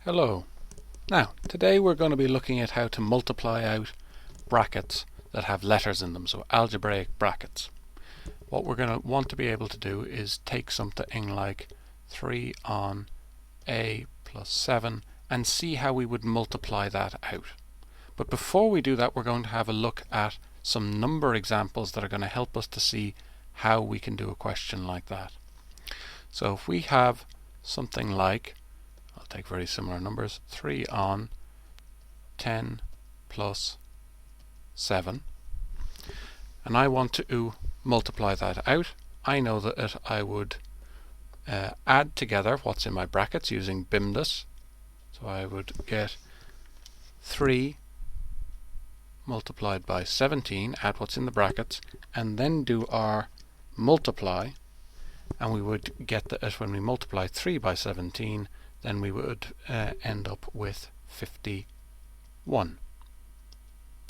Hello. Now, today we're going to be looking at how to multiply out brackets that have letters in them, so algebraic brackets. What we're going to want to be able to do is take something like 3 on a plus 7 and see how we would multiply that out. But before we do that, we're going to have a look at some number examples that are going to help us to see how we can do a question like that. So if we have something like, I'll take very similar numbers, 3 on 10 plus 7, and I want to multiply that out. I know that I would add together what's in my brackets using BIMDAS. So I would get 3 multiplied by 17, add what's in the brackets, and then do our multiply, and we would get that when we multiply 3 by 17, then we would end up with 51.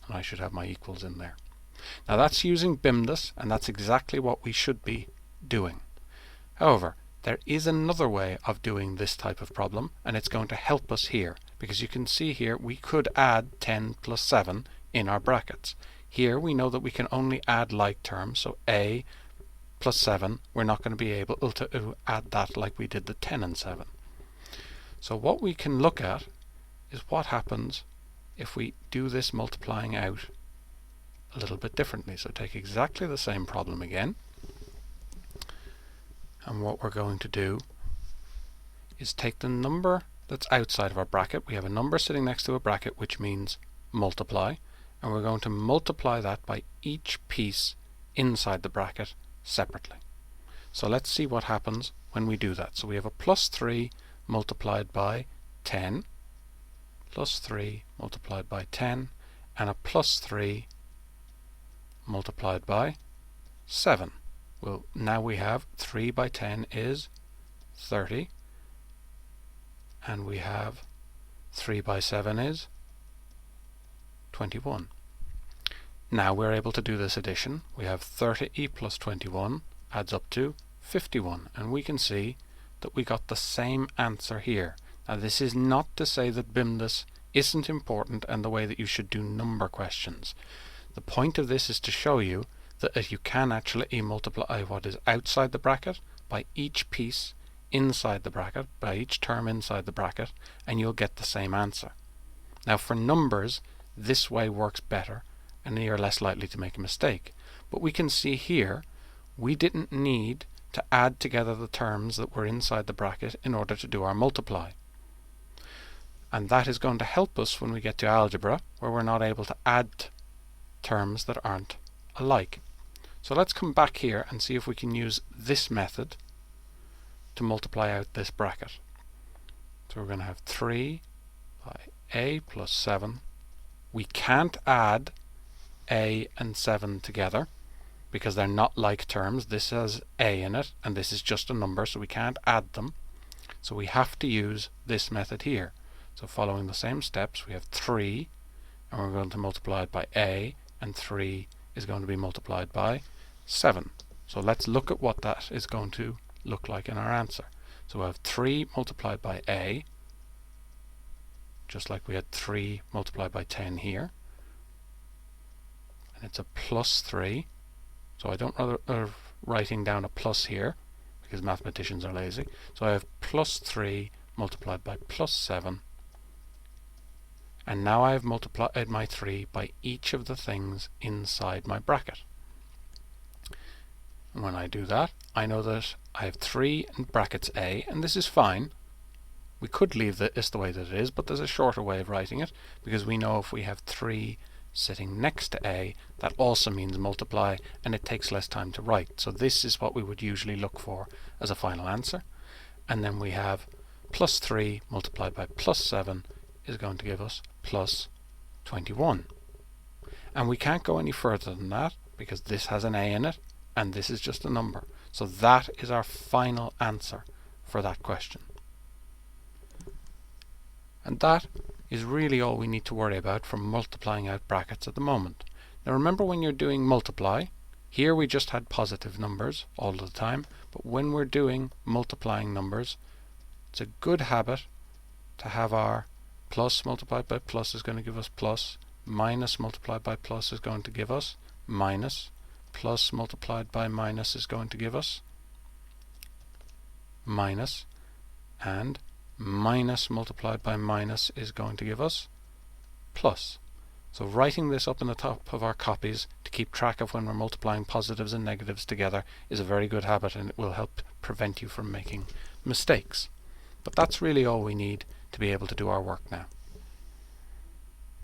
And I should have my equals in there. Now that's using BIMDAS, and that's exactly what we should be doing. However, there is another way of doing this type of problem, and it's going to help us here, because you can see here we could add 10 plus 7 in our brackets. Here we know that we can only add like terms, so a plus 7, we're not going to be able to add that like we did the 10 and 7. So what we can look at is what happens if we do this multiplying out a little bit differently. So take exactly the same problem again, and what we're going to do is take the number that's outside of our bracket. We have a number sitting next to a bracket, which means multiply, and we're going to multiply that by each piece inside the bracket separately. So let's see what happens when we do that. So we have a plus 3 multiplied by 10, plus 3 multiplied by 10, and a plus 3 multiplied by 7. Well, now we have 3 by 10 is 30, and we have 3 by 7 is 21. Now we're able to do this addition. We have 30 plus 21 adds up to 51, and we can see that we got the same answer here. Now this is not to say that BIMDAS isn't important and the way that you should do number questions. The point of this is to show you that you can actually multiply what is outside the bracket by each piece inside the bracket, by each term inside the bracket, and you'll get the same answer. Now for numbers, this way works better and you're less likely to make a mistake. But we can see here we didn't need to add together the terms that were inside the bracket in order to do our multiply. And that is going to help us when we get to algebra, where we're not able to add terms that aren't alike. So let's come back here and see if we can use this method to multiply out this bracket. So we're going to have 3 by a plus 7. We can't add a and 7 together because they're not like terms. This has a in it and this is just a number, so we can't add them. So we have to use this method here. So following the same steps, we have 3 and we're going to multiply it by a, and 3 is going to be multiplied by 7. So let's look at what that is going to look like in our answer. So we have 3 multiplied by a, just like we had 3 multiplied by 10 here, and it's a plus 3. So I don't rather writing down a plus here because mathematicians are lazy. So I have plus 3 multiplied by plus 7, and now I have multiplied my 3 by each of the things inside my bracket. And when I do that, I know that I have 3 in brackets a, and this is fine. We could leave this the way that it is, but there's a shorter way of writing it, because we know if we have 3 sitting next to a, that also means multiply, and it takes less time to write. So this is what we would usually look for as a final answer. And then we have plus 3 multiplied by plus 7 is going to give us plus 21. And we can't go any further than that because this has an a in it and this is just a number. So that is our final answer for that question. And that is really all we need to worry about for multiplying out brackets at the moment. Now remember, when you're doing multiply, here we just had positive numbers all the time, but when we're doing multiplying numbers, it's a good habit to have our plus multiplied by plus is going to give us plus, minus multiplied by plus is going to give us minus, plus multiplied by minus is going to give us minus, and minus multiplied by minus is going to give us plus. So writing this up in the top of our copies to keep track of when we're multiplying positives and negatives together is a very good habit, and it will help prevent you from making mistakes. But that's really all we need to be able to do our work now.